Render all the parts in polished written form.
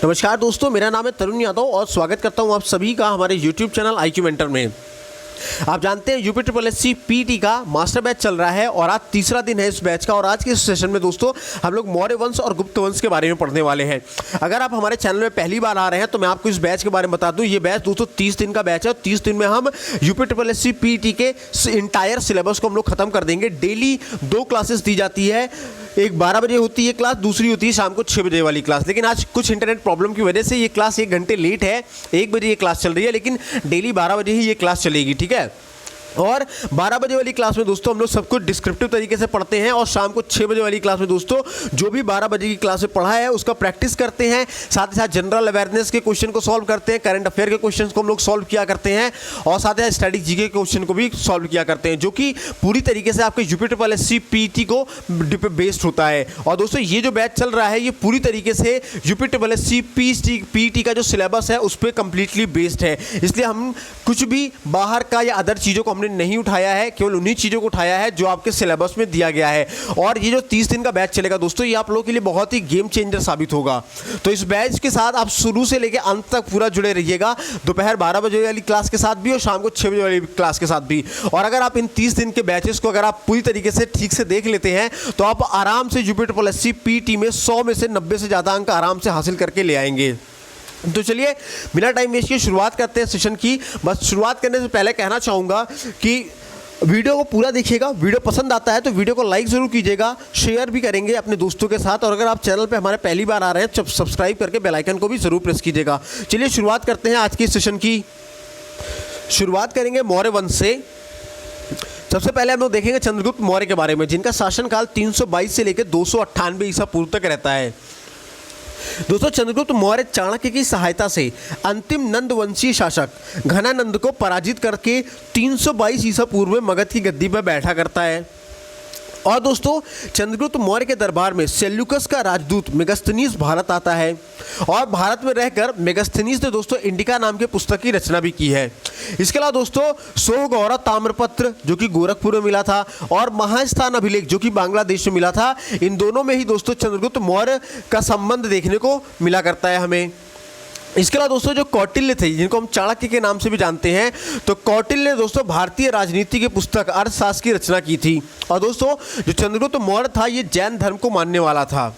नमस्कार दोस्तों, मेरा नाम है तरुण यादव और स्वागत करता हूं आप सभी का हमारे YouTube चैनल IQ मेंटर में। आप जानते हैं यूपी ट्रिपल एससी पीटी का मास्टर बैच चल रहा है और आज तीसरा दिन है इस बैच का। और आज के इस सेशन में दोस्तों हम लोग मौर्य वंश और गुप्त वंश के बारे में पढ़ने वाले हैं। अगर आप हमारे चैनल में पहली बार आ रहे हैं तो मैं आपको इस बैच के बारे में बता दूं, ये बैच दोस्तों 30 दिन का बैच है और 30 दिन में हम यूपी ट्रिपल एससी पीटी के इंटायर सिलेबस को हम लोग खत्म कर देंगे। डेली 2 क्लासेस दी जाती है, एक 12 बजे होती है क्लास, दूसरी होती है शाम को 6 बजे वाली क्लास। लेकिन आज कुछ इंटरनेट प्रॉब्लम की वजह से ये क्लास 1 घंटे लेट है, 1 बजे ये क्लास चल रही है, लेकिन डेली 12 बजे ही ये क्लास चलेगी, ठीक है। और 12 बजे वाली क्लास में दोस्तों हम लोग सब कुछ डिस्क्रिप्टिव तरीके से पढ़ते हैं और शाम को 6 बजे वाली क्लास में दोस्तों जो भी 12 बजे की क्लास में पढ़ा है उसका प्रैक्टिस करते हैं। साथ ही साथ जनरल अवेयरनेस के क्वेश्चन को सॉल्व करते हैं, करंट अफेयर के क्वेश्चन को हम लोग सॉल्व किया करते हैं और साथ ही साथ स्टैटिक जीके के क्वेश्चन को भी सॉल्व किया करते हैं, जो कि पूरी तरीके से आपके यूपी ट्रिपल एससी पीटी को बेस्ड होता है। और दोस्तों ये जो बैच चल रहा है ये पूरी तरीके से यूपी ट्रिपल एससी पीटी का जो सिलेबस है उस पर कंप्लीटली बेस्ड है। इसलिए हम कुछ भी बाहर का या अदर चीज़ों को हमने नहीं उठाया है, केवल उन्हीं चीज़ों को उठाया है जो आपके सिलेबस में दिया गया है। और ये जो 30 दिन का बैच चलेगा दोस्तों ये आप लोगों के लिए बहुत ही गेम चेंजर साबित होगा। तो इस बैच के साथ आप शुरू से लेकर अंत तक पूरा जुड़े रहिएगा, दोपहर 12 बजे वाली क्लास के साथ भी और शाम को 6 बजे वाली क्लास के साथ भी। और अगर आप इन 30 दिन के बैचेस को अगर आप पूरी तरीके से ठीक से देख लेते हैं तो आप आराम से यूपी ट्रिपल एससी पीटी में 100 में से 90 से ज़्यादा अंक आराम से हासिल करके ले आएंगे। तो चलिए बिना टाइम वेस्ट किए शुरुआत करते हैं सेशन की। बस शुरुआत करने से पहले कहना चाहूँगा कि वीडियो को पूरा देखिएगा, वीडियो पसंद आता है तो वीडियो को लाइक ज़रूर कीजिएगा, शेयर भी करेंगे अपने दोस्तों के साथ। और अगर आप चैनल पे हमारे पहली बार आ रहे हैं तो सब्सक्राइब करके बेल आइकन को भी ज़रूर प्रेस कीजिएगा। चलिए शुरुआत करते हैं आज की सेशन की। शुरुआत करेंगे मौर्य वंश से। सबसे पहले हम लोग देखेंगे चंद्रगुप्त मौर्य के बारे में, जिनका शासनकाल 322 से लेकर 298 ईसा पूर्व तक रहता है। दोस्तों चंद्रगुप्त मौर्य चाणक्य की सहायता से अंतिम नंद वंशीय शासक घनानंद को पराजित करके 322 ईसा पूर्व में मगध की गद्दी पर बैठा करता है। और दोस्तों चंद्रगुप्त मौर्य के दरबार में सेल्यूकस का राजदूत मेगास्थनीज भारत आता है और भारत में रहकर मेगास्थनीज ने दोस्तों इंडिका नाम के पुस्तक की रचना भी की है। इसके अलावा दोस्तों सोहगौरा ताम्रपत्र जो कि गोरखपुर में मिला था और महास्थान अभिलेख जो कि बांग्लादेश में मिला था, इन दोनों में ही दोस्तों चंद्रगुप्त मौर्य का संबंध देखने को मिला करता है हमें। इसके अलावा दोस्तों जो कौटिल्य थे, जिनको हम चाणक्य के नाम से भी जानते हैं, तो कौटिल्य ने दोस्तों भारतीय राजनीति की पुस्तक अर्थशास्त्र की रचना की थी। और दोस्तों जो चंद्रगुप्त मौर्य था ये जैन धर्म को मानने वाला था।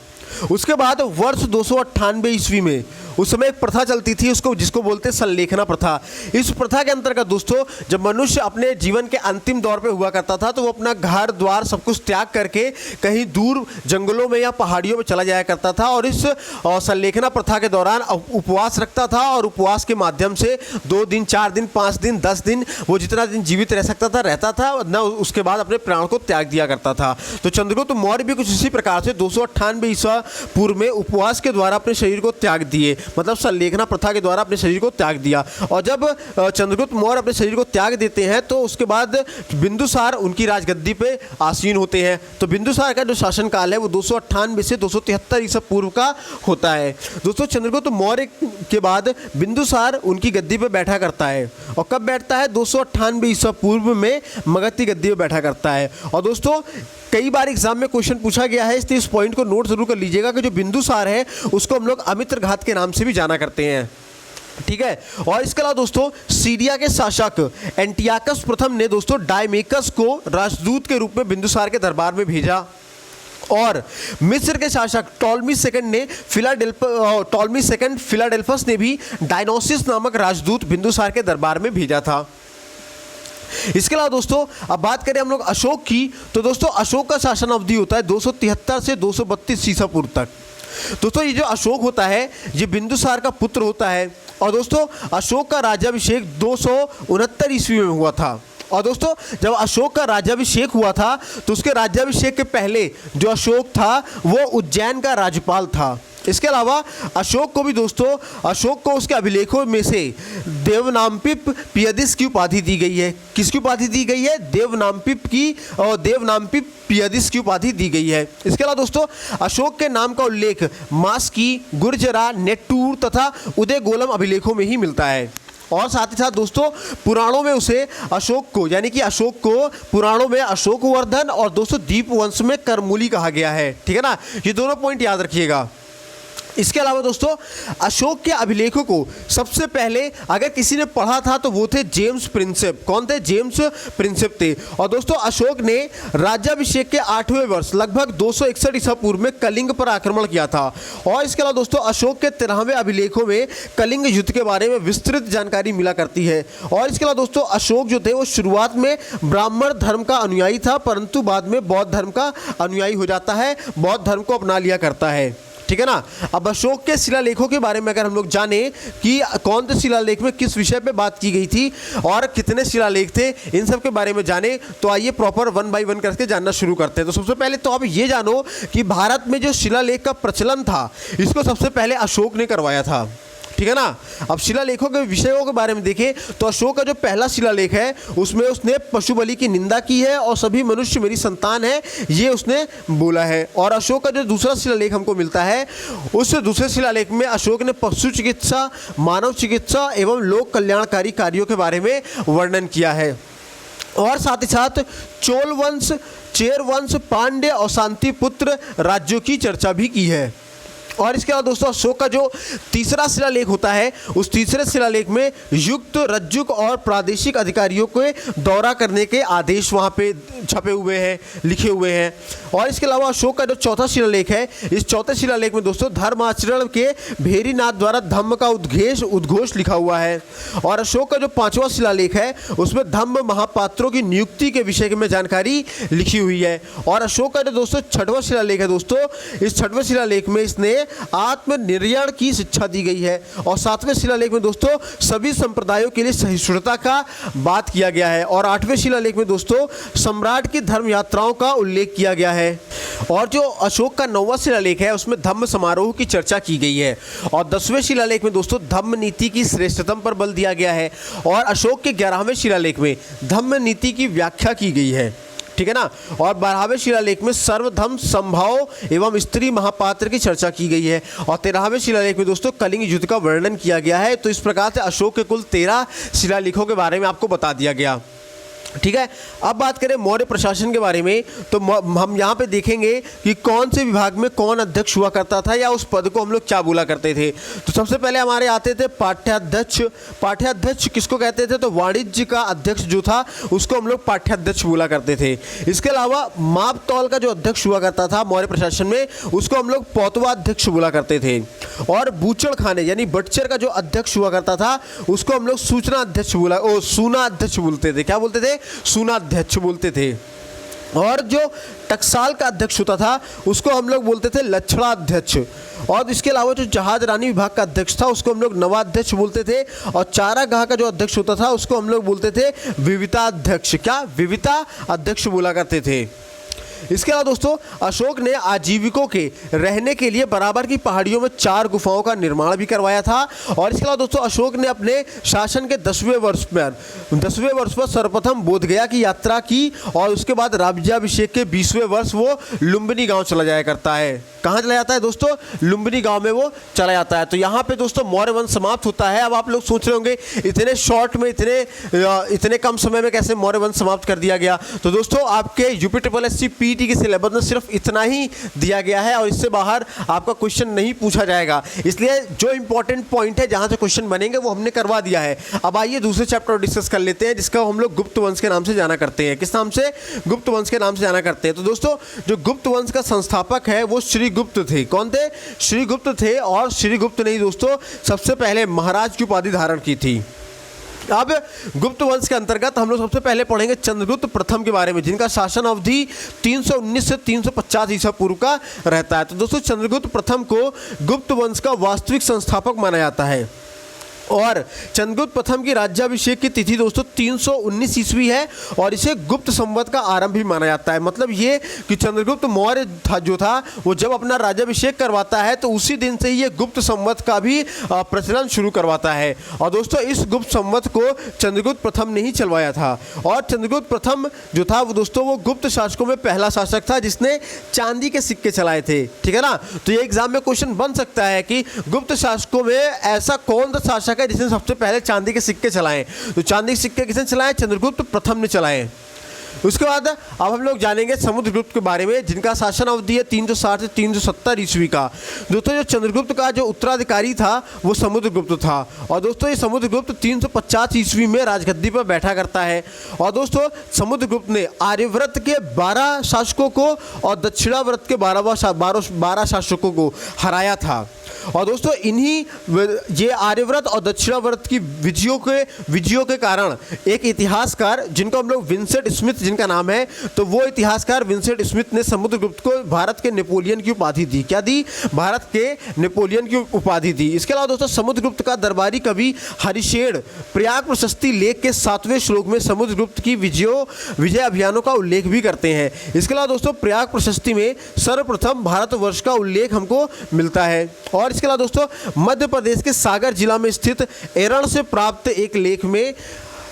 उसके बाद वर्ष 298 ईस्वी में उस समय एक प्रथा चलती थी उसको जिसको बोलते हैं संलेखना प्रथा। इस प्रथा के अंतर्गत दोस्तों जब मनुष्य अपने जीवन के अंतिम दौर पे हुआ करता था तो वो अपना घर द्वार सब कुछ त्याग करके कहीं दूर जंगलों में या पहाड़ियों में चला जाया करता था और इस संलेखना प्रथा के दौरान उपवास रखता था और उपवास के माध्यम से 2 दिन 4 दिन 5 दिन 10 दिन वो जितना दिन जीवित रह सकता था रहता था, न उसके बाद अपने प्राण को त्याग दिया करता था। तो चंद्रगुप्त मौर्य भी कुछ इसी प्रकार से 298 ईसा पूर्व में उपवास के द्वारा अपने शरीर को त्याग दिए, मतलब संलेखना प्रथा के द्वारा अपने शरीर को त्याग दिया। और जब चंद्रगुप्त मौर्य अपने शरीर को त्याग देते हैं तो उसके बाद बिंदुसार उनकी राजगद्दी पे आसीन होते हैं। तो बिंदुसार का जो शासनकाल है वो 298 से 273 ईसा पूर्व का होता है। दोस्तों चंद्रगुप्त मौर्य के बाद बिंदुसार उनकी गद्दी पे बैठा करता है और कब बैठता है 298 ईसा पूर्व में मगध की गद्दी पे बैठा करता है। और दोस्तों कई बार एग्जाम में क्वेश्चन पूछा गया है, इसलिए इस पॉइंट को नोट जरूर कर लीजिएगा कि जो बिंदुसार है उसको हम लोग अमित्रघात के नाम से भी जाना करते हैं, ठीक है। और इसके अलावा दोस्तों सीरिया के शासक एंटियाकस प्रथम ने दोस्तों डायमेकस को राजदूत के रूप में बिंदुसार के दरबार में भेजा और मिस्र के शासक टॉलमी सेकंड ने फिलाडेल्फस ने भी डायनोसिस नामक राजदूत बिंदुसार के दरबार में भेजा था। इसके अलावा दोस्तों अब बात करें हम लोग अशोक की, तो दोस्तों अशोक का शासन अवधि होता है 273 से 232 ईसा पूर्व तक। दोस्तों ये जो अशोक होता है ये बिंदुसार का पुत्र होता है और दोस्तों अशोक का राज्याभिषेक 269 ईस्वी में हुआ था। और दोस्तों जब अशोक का राज्याभिषेक हुआ था तो उसके राज्याभिषेक के पहले जो अशोक था वो उज्जैन का राज्यपाल था। इसके अलावा अशोक को भी दोस्तों अशोक को उसके अभिलेखों में से देवनामपिप पियदिस की उपाधि दी गई है। किसकी उपाधि दी गई है? देवनामपिप की, और देवनामपिप पियदिस की उपाधि दी गई है। इसके अलावा दोस्तों अशोक के नाम का उल्लेख मास्की, गुर्जरा, नेट्टूर तथा उदयगोलम अभिलेखों में ही मिलता है। और साथ ही साथ दोस्तों पुराणों में उसे अशोक को यानी कि अशोक को पुराणों में अशोकवर्धन और दोस्तों दीपवंश में करमूली कहा गया है, ठीक है ना। ये दोनों पॉइंट याद रखिएगा। इसके अलावा दोस्तों अशोक के अभिलेखों को सबसे पहले अगर किसी ने पढ़ा था तो वो थे जेम्स प्रिंसेप। कौन थे? जेम्स प्रिंसेप थे। और दोस्तों अशोक ने राज्याभिषेक के 8वें वर्ष लगभग 261 ईसा पूर्व में कलिंग पर आक्रमण किया था। और इसके अलावा दोस्तों अशोक के 13वें अभिलेखों में कलिंग युद्ध के बारे में विस्तृत जानकारी मिला करती है। और इसके अलावा दोस्तों अशोक जो थे वो शुरुआत में ब्राह्मण धर्म का अनुयायी था, परंतु बाद में बौद्ध धर्म का अनुयायी हो जाता है, बौद्ध धर्म को अपना लिया करता है। ठीक है ना। अब अशोक के शिलालेखों के बारे में अगर हम लोग जाने कि कौन से शिलालेख में किस विषय पे बात की गई थी और कितने शिलालेख थे, इन सब के बारे में जाने, तो आइए प्रॉपर 1 बाय 1 करके जानना शुरू करते हैं। तो सबसे पहले तो आप ये जानो कि भारत में जो शिलालेख का प्रचलन था इसको सबसे पहले अशोक ने करवाया था। ठीक है ना। अब शिलालेखों के विषयों के बारे में देखें तो अशोक का जो पहला शिलालेख है उसमें उसने पशु बलि की निंदा की है और सभी मनुष्य मेरी संतान है, ये उसने बोला है। और अशोक का जो दूसरा शिलालेख हमको मिलता है उस दूसरे शिलालेख में अशोक ने पशु चिकित्सा, मानव चिकित्सा एवं लोक कल्याणकारी कार्यों के बारे में वर्णन किया है। और साथ ही साथ चोल वंश, चेर वंश, पांड्य और शांतिपुत्र राज्यों की चर्चा भी की है। और इसके अलावा दोस्तों अशोक का जो तीसरा शिलालेख होता है उस तीसरे शिलालेख में युक्त, रज्जुक और प्रादेशिक अधिकारियों के दौरा करने के आदेश वहाँ पे छपे हुए हैं, लिखे हुए हैं। और इसके अलावा अशोक का जो चौथा शिलालेख है, इस चौथे शिलालेख में दोस्तों धर्माचरण के भेरीनाथ द्वारा धम्म का उद्घोष लिखा हुआ है। और अशोक का जो पांचवा शिलालेख है उसमें धम्म महापात्रों की नियुक्ति के विषय में जानकारी लिखी हुई है। और अशोक का जो दोस्तों छठवां शिलालेख है दोस्तों, इस छठवें शिलालेख में इसने आत्मनिर्याण की शिक्षा दी गई है। और सातवें शिलालेख में दोस्तों सभी संप्रदायों के लिए सहिष्णुता का बात किया गया है। और आठवें शिलालेख में दोस्तों सम्राट की धर्म यात्राओं का उल्लेख किया गया है। और जो अशोक का 9वां शिलालेख है उसमें धम्म समारोह की चर्चा की गई है। और 10वें शिलालेख में दोस्तों धम्म नीति की श्रेष्ठतम पर बल दिया गया है। और अशोक के 11वें शिलालेख में धम्म नीति की व्याख्या की गई है। ठीक है ना। और 12वें शिलालेख में सर्वधर्म समभाव एवं स्त्री महापात्र की चर्चा की गई है। और 13वें शिलालेख में दोस्तों कलिंग युद्ध का वर्णन किया गया है। तो इस प्रकार से अशोक के कुल 13 शिलालेखों के बारे में आपको बता दिया गया। ठीक है। अब बात करें मौर्य प्रशासन के बारे में तो हम यहाँ पे देखेंगे कि कौन से विभाग में कौन अध्यक्ष हुआ करता था या उस पद को हम लोग क्या बोला करते थे। तो सबसे पहले हमारे आते थे पाठ्याध्यक्ष। पाठ्याध्यक्ष किसको कहते थे? तो वाणिज्य का अध्यक्ष जो था उसको हम लोग पाठ्याध्यक्ष बोला करते थे। इसके अलावा माप तौल का जो अध्यक्ष हुआ करता था मौर्य प्रशासन में उसको हम लोग पौतवाध्यक्ष बोला करते थे। और बूचड़ खाने यानी बटचर का जो अध्यक्ष हुआ करता था उसको हम लोग सूचना अध्यक्ष सूना अध्यक्ष बोलते थे। क्या बोलते थे? सूना अध्यक्ष बोलते थे। और जो टकसाल का अध्यक्ष होता था उसको हम लोग बोलते थे लक्षणा अध्यक्ष। और इसके अलावा जो जहाज रानी विभाग का अध्यक्ष था उसको हम लोग नवाध्यक्ष बोलते थे। और चारागाह का जो अध्यक्ष होता था उसको हम लोग बोलते थे विविता अध्यक्ष। क्या? विविता अध्यक्ष बोला करते थे। इसके अलावा दोस्तों अशोक ने आजीविकों के रहने के लिए बराबर की पहाड़ियों में 4 गुफाओं का निर्माण भी करवाया था। और इसके अलावा दोस्तों अशोक ने अपने शासन के 10वें वर्ष पर सर्वप्रथम बोधगया की यात्रा की। और उसके बाद राज्याभिषेक के 20वें वर्ष वो लुम्बिनी गांव चला जाया करता है। कहाँ चला जाता है दोस्तों? लुम्बिनी गांव में वो चला जाता है। तो यहाँ पे दोस्तों मौर्य वंश समाप्त होता है। अब आप लोग सोच रहे होंगे इतने शॉर्ट में इतने कम समय में कैसे मौर्य वंश समाप्त कर दिया गया। तो दोस्तों आपके यूपीएससी पीटी के सिलेबस में सिर्फ इतना ही दिया गया है और इससे बाहर आपका क्वेश्चन नहीं पूछा जाएगा। इसलिए जो इंपॉर्टेंट पॉइंट है जहाँ से क्वेश्चन बनेंगे वो हमने करवा दिया है। अब आइए दूसरे चैप्टर डिस्कस कर लेते हैं जिसका हम लोग गुप्त वंश के नाम से जाना करते हैं। किस नाम से? गुप्त वंश के नाम से जाना करते हैं। तो दोस्तों जो गुप्त वंश का संस्थापक है वो श्रीगुप्त थे। कौन थे? श्रीगुप्त थे। और श्रीगुप्त ने दोस्तों सबसे पहले महाराज की उपाधि धारण की थी। अब गुप्त वंश के अंतर्गत हम लोग सबसे पहले पढ़ेंगे चंद्रगुप्त प्रथम के बारे में जिनका शासन अवधि 319 से 350 ईसा पूर्व का रहता है। तो दोस्तों चंद्रगुप्त प्रथम को गुप्त वंश का वास्तविक संस्थापक माना जाता है। और चंद्रगुप्त प्रथम की राज्याभिषेक की तिथि दोस्तों 319 ईस्वी है और इसे गुप्त संवत का आरंभ भी माना जाता है। मतलब ये कि चंद्रगुप्त मौर्य जो था वो जब अपना राज्याभिषेक करवाता है तो उसी दिन से ही ये गुप्त संवत का भी प्रचलन शुरू करवाता है। और दोस्तों इस गुप्त संवत को चंद्रगुप्त प्रथम ने ही चलवाया था। और चंद्रगुप्त प्रथम जो था वो दोस्तों वो गुप्त शासकों में पहला शासक था जिसने चांदी के सिक्के चलाए थे। ठीक है ना। तो ये एग्जाम में क्वेश्चन बन सकता है कि गुप्त शासकों में ऐसा कौन सा शासक है जिसने सबसे पहले चांदी के सिक्के चलाए। तो चांदी के सिक्के किसने चलाए? चंद्रगुप्त प्रथम ने चलाए। उसके बाद अब हम लोग जानेंगे समुद्रगुप्त के बारे में, जिनका शासन अवधि है 360 से 370 ईस्वी का। दोस्तों जो चंद्रगुप्त का जो उत्तराधिकारी था वो समुद्रगुप्त था। और दोस्तों ये समुद्रगुप्त 350 ईस्वी में राजगद्दी पर बैठा करता है। और दोस्तों समुद्रगुप्त ने आर्यव्रत के 12 शासकों को और दक्षिणाव्रत के 12 शासकों को हराया था। और दोस्तों इन्हीं ये आर्यव्रत और दक्षिणाव्रत की विजयों के कारण एक इतिहासकार, जिनको हम लोग विंसेंट स्मिथ जिनका नाम है, तो वो इतिहासकार विंसेंट स्मिथ ने समुद्रगुप्त को भारत के नेपोलियन की उपाधि दी। क्या दी? भारत के नेपोलियन की उपाधि दी। इसके अलावा दोस्तों समुद्रगुप्त का दरबारी कवि हरिशेन प्रयाग प्रशस्ति लेख के 7वें श्लोक में समुद्रगुप्त की विजय अभियानों का उल्लेख भी करते हैं। इसके अलावा दोस्तों प्रयाग प्रशस्ति में सर्वप्रथम भारतवर्ष का उल्लेख हमको मिलता है। और इसके अलावा दोस्तों मध्य प्रदेश के सागर जिला में स्थित एरण से प्राप्त एक लेख में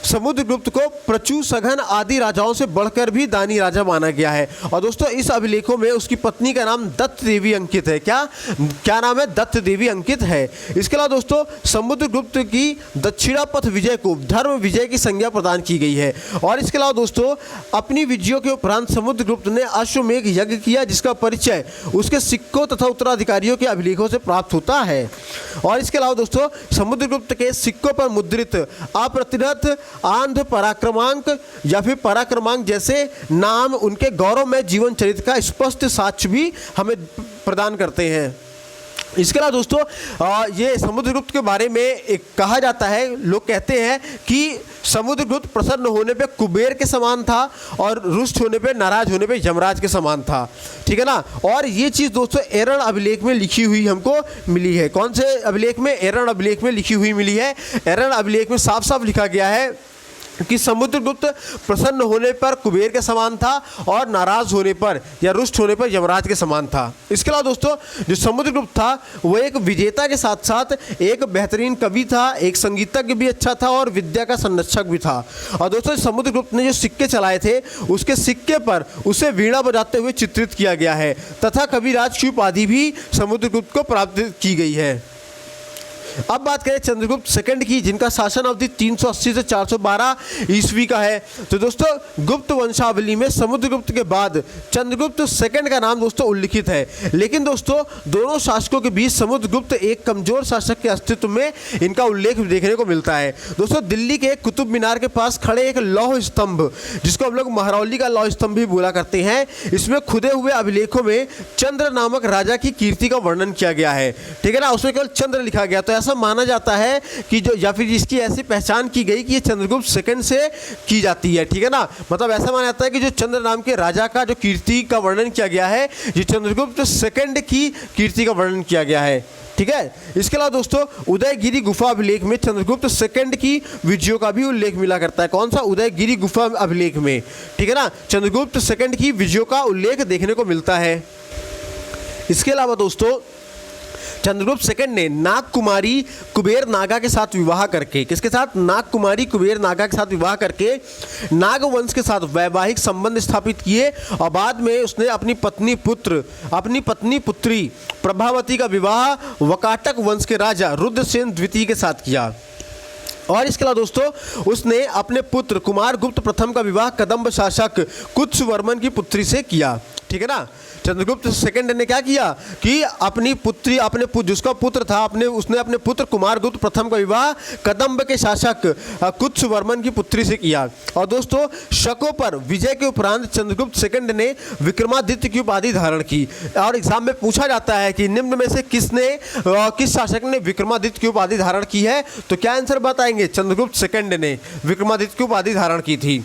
समुद्रगुप्त को प्रचु, सघन आदि राजाओं से बढ़कर भी दानी राजा माना गया है। और दोस्तों इस अभिलेखों में उसकी पत्नी का नाम दत्त देवी अंकित है। क्या नाम है? दत्त देवी अंकित है। इसके अलावा दोस्तों समुद्रगुप्त की दक्षिणापथ विजय को धर्म विजय की संज्ञा प्रदान की गई है। और इसके अलावा दोस्तों अपनी विजयों के उपरांत समुद्रगुप्त ने अश्वमेध यज्ञ किया, जिसका परिचय उसके सिक्कों तथा उत्तराधिकारियों के अभिलेखों से प्राप्त होता है। और इसके अलावा दोस्तों समुद्रगुप्त के सिक्कों पर मुद्रित अप्रतिरथ आंध्र पराक्रमांक या फिर पराक्रमांक जैसे नाम उनके गौरवमय जीवन चरित्र का स्पष्ट साक्ष्य भी हमें प्रदान करते हैं। इसके अलावा दोस्तों ये समुद्रगुप्त के बारे में एक कहा जाता है, लोग कहते हैं कि समुद्रगुप्त प्रसन्न होने पे कुबेर के समान था और रुष्ट होने पे, नाराज होने पे यमराज के समान था। ठीक है ना। और ये चीज़ दोस्तों एरण अभिलेख में लिखी हुई हमको मिली है। कौन से अभिलेख में? एरण अभिलेख में लिखी हुई मिली है। एरण अभिलेख में साफ साफ लिखा गया है कि समुद्रगुप्त प्रसन्न होने पर कुबेर के समान था और नाराज होने पर या रुष्ट होने पर यमराज के समान था। इसके अलावा दोस्तों जो समुद्रगुप्त था वो एक विजेता के साथ साथ एक बेहतरीन कवि था, एक संगीतज्ञ भी अच्छा था और विद्या का संरक्षक भी था। और दोस्तों समुद्रगुप्त ने जो सिक्के चलाए थे उसके सिक्के पर उसे वीणा बजाते हुए चित्रित किया गया है तथा कविराज की उपाधि भी समुद्रगुप्त को प्राप्त की गई है। अब बात करें चंद्रगुप्त सेकंड की, जिनका शासन अवधि 380 से 412 ईस्वी का है। तो दोस्तों गुप्त वंशावली में समुद्रगुप्त के बाद चंद्रगुप्त सेकंड का नाम दोस्तों उल्लिखित है। लेकिन दोस्तों दोनों शासकों के बीच समुद्रगुप्त एक कमजोर शासक के अस्तित्व में इनका उल्लेख देखने को मिलता है। दोस्तों दिल्ली के कुतुब मीनार के पास खड़े एक लौह स्तंभ, जिसको हम लोग महरौली का लौह स्तंभ भी बोला करते हैं, इसमें खुदे हुए अभिलेखों में चंद्र नामक राजा की कीर्ति का वर्णन किया गया है। ठीक है ना। उसमें केवल चंद्र लिखा गया। तो ऐसा माना जाता है कि जो या फिर इसकी ऐसी पहचान की गई कि ये चंद्रगुप्त सेकंड से की जाती है। ठीक है ना। मतलब ऐसा माना जाता है कि जो चंद्र नाम के राजा का जो कीर्ति का वर्णन किया गया है, ये चंद्रगुप्त सेकंड की कीर्ति का वर्णन किया गया है। ठीक है। इसके अलावा दोस्तों उदयगिरी गुफा अभिलेख में चंद्रगुप्त सेकंड की विजयों का भी उल्लेख मिला करता है। कौन सा? उदयगिरी गुफा अभिलेख में। ठीक है ना। चंद्रगुप्त सेकंड की विजयों का उल्लेख देखने को मिलता है। इसके अलावा दोस्तों चंद्रगुप्त सेकंड ने नागकुमारी कुबेर नागा के साथ विवाह करके, किसके साथ? नागकुमारी कुबेर नागा के साथ विवाह करके नागवंश के साथ वैवाहिक संबंध स्थापित किए और बाद में उसने अपनी पत्नी पुत्री प्रभावती का विवाह वकाटक वंश के राजा रुद्रसेन द्वितीय के साथ किया। और इसके अलावा दोस्तों उसने अपने पुत्र कुमारगुप्त प्रथम का विवाह कदम्ब शासक कुत्सवर्मन की पुत्री से किया। ठीक है ना। चंद्रगुप्त सेकंड ने क्या किया कि अपनी पुत्री जिसका पुत्र था उसने अपने पुत्र कुमारगुप्त प्रथम का विवाह कदम्ब के शासक कुत्सवर्मन की पुत्री से किया। और दोस्तों शकों पर विजय के उपरांत चंद्रगुप्त सेकंड ने विक्रमादित्य की उपाधि धारण की। और एग्जाम में पूछा जाता है कि निम्न में से किस शासक ने विक्रमादित्य की उपाधि धारण की है? तो क्या आंसर बताएंगे? चंद्रगुप्त सेकंड ने विक्रमादित्य की उपाधि धारण की थी।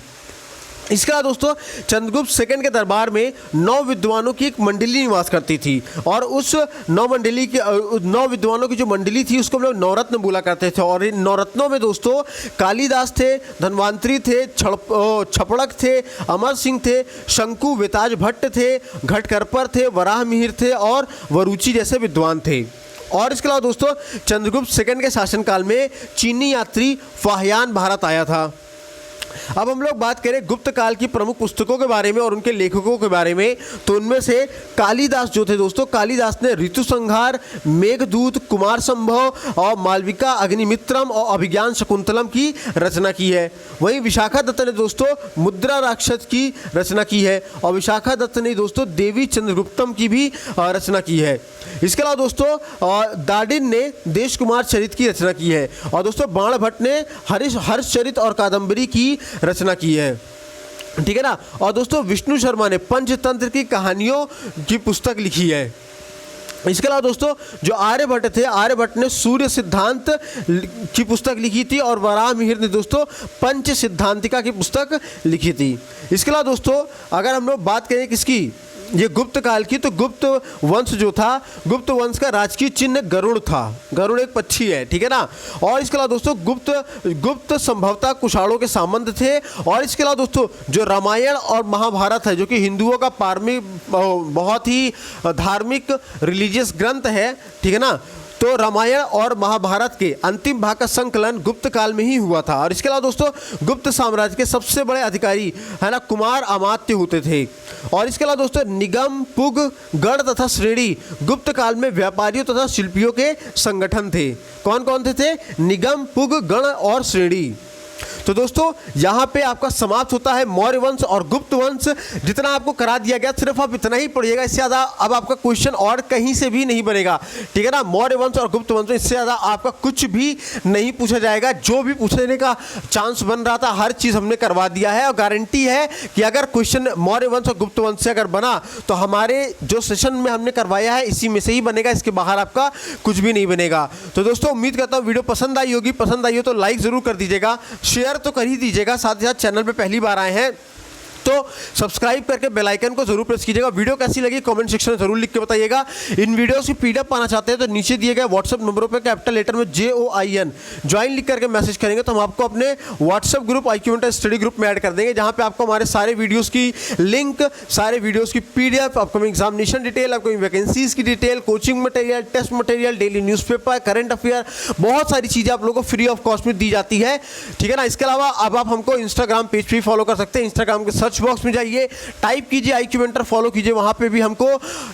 इसके बाद दोस्तों चंद्रगुप्त सेकंड के दरबार में 9 विद्वानों की एक मंडली निवास करती थी और उस 9 विद्वानों की जो मंडली थी उसको हम लोग नवरत्न बोला करते थे। और इन नवरत्नों में दोस्तों कालिदास थे, धन्वंतरी थे, छपड़क थे, अमर सिंह थे, शंकु वेताज भट्ट थे, घटकरपर थे, वराह मिहिर थे और वरुचि जैसे विद्वान थे। और इसके अलावा दोस्तों चंद्रगुप्त सेकंड के शासनकाल में चीनी यात्री फाहियान भारत आया था। अब हम लोग बात करें गुप्त काल की प्रमुख पुस्तकों के बारे में और उनके लेखकों के बारे में, तो उनमें से कालिदास जो थे दोस्तों, कालिदास ने ऋतु संहार, मेघदूत, कुमार संभव और मालविका अग्निमित्रम और अभिज्ञान शकुंतलम की रचना की है। वहीं विशाखा दत्त ने दोस्तों मुद्रा राक्षस की रचना की है और विशाखा दत्त ने दोस्तों देवी चंद्रगुप्तम की भी रचना की है। इसके अलावा दोस्तों दाडिन ने देश कुमार चरित की रचना की है और दोस्तों बाण भट्ट ने हर्षचरित और कादंबरी की रचना की है, ठीक है ना। और दोस्तों विष्णु शर्मा ने पंचतंत्र की कहानियों की पुस्तक लिखी है। इसके अलावा दोस्तों जो आर्यभट्ट थे, आर्यभट्ट ने सूर्य सिद्धांत की पुस्तक लिखी थी और वराहमिहिर ने दोस्तों पंच सिद्धांतिका की पुस्तक लिखी थी। इसके अलावा दोस्तों अगर हम लोग बात करें किसकी, ये गुप्त काल की, तो गुप्त वंश जो था, गुप्त वंश का राजकीय चिन्ह गरुड़ था। गरुड़ एक पक्षी है, ठीक है ना। और इसके अलावा दोस्तों गुप्त संभवतः कुषाणों के संबंध थे। और इसके अलावा दोस्तों जो रामायण और महाभारत है, जो कि हिंदुओं का बहुत ही धार्मिक रिलीजियस ग्रंथ है, ठीक है ना, तो रामायण और महाभारत के अंतिम भाग का संकलन गुप्त काल में ही हुआ था। और इसके अलावा दोस्तों गुप्त साम्राज्य के सबसे बड़े अधिकारी है ना कुमार अमात्य होते थे। और इसके अलावा दोस्तों निगम, पुग, गण तथा श्रेणी गुप्त काल में व्यापारियों तथा शिल्पियों के संगठन थे। कौन कौन थे? निगम, पुग, गण और श्रेणी। तो दोस्तों यहाँ पे आपका समाप्त होता है मौर्य वंश और गुप्त वंश। जितना आपको करा दिया गया सिर्फ आप इतना ही पढ़िएगा, इससे ज़्यादा अब आपका क्वेश्चन और कहीं से भी नहीं बनेगा, ठीक है ना। मौर्य वंश और गुप्त वंश, इससे ज़्यादा आपका कुछ भी नहीं पूछा जाएगा। जो भी पूछने का चांस बन रहा था हर चीज़ हमने करवा दिया है और गारंटी है कि अगर क्वेश्चन मौर्य वंश और गुप्त वंश से अगर बना तो हमारे जो सेशन में हमने करवाया है इसी में से ही बनेगा, इसके बाहर आपका कुछ भी नहीं बनेगा। तो दोस्तों उम्मीद करता हूँ वीडियो पसंद आई होगी। पसंद आई हो तो लाइक ज़रूर कर दीजिएगा, शेयर तो कर ही दीजिएगा। साथ ही साथ चैनल पे पहली बार आए हैं तो सब्सक्राइब करके बेल आइकन को जरूर प्रेस कीजिएगा। वीडियो कैसी लगी कमेंट सेक्शन में जरूर लिख के बताइएगा। इन वीडियोस की पीडीएफ पाना चाहते हैं तो नीचे दिए गए व्हाट्सएप नंबरों पर कैपिटल लेटर में JOIN ज्वाइन लिख करके मैसेज करेंगे तो हम आपको अपने WhatsApp group IQ mentor study group में ऐड कर देंगे, जहाँ पे आपको हमारे सारे वीडियोज़ की लिंक, सारे वीडियोज़ की PDF, upcoming examination detail, upcoming vacancies की detail, coaching material, test material, daily newspaper, current affair, बहुत सारी चीज़ें आप लोगों को फ्री ऑफ कॉस्ट में दी जाती है, ठीक है ना। इसके अलावा अब आप हमको इंस्टाग्राम पेज पे फॉलो कर सकते हैं। इंस्टाग्राम के सर्च बॉक्स में जाइए, टाइप कीजिए IQ मेंटर, फॉलो कीजिए, वहां पे भी हमको,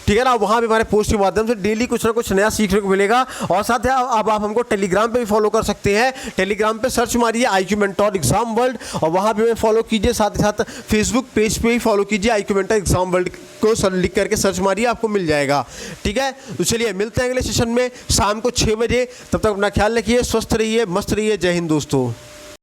ठीक है ना, वहां पे हमारे पोस्ट के माध्यम से डेली कुछ ना कुछ नया सीखने को मिलेगा। और साथ ही अब आप हमको टेलीग्राम पे भी फॉलो कर सकते हैं। टेलीग्राम पे सर्च मारिए IQ मेंटर एग्जाम वर्ल्ड और वहां पे फॉलो कीजिए। साथ ही साथ फेसबुक पेज पे भी फॉलो कीजिए, IQ मेंटर एग्जाम वर्ल्ड को लिख करके सर्च मारिए, आपको मिल जाएगा, ठीक है। तो चलिए मिलते हैं अगले सेशन में शाम को 6 बजे। तब तक अपना ख्याल रखिए, स्वस्थ रहिए, मस्त रहिए। जय हिंद दोस्तों।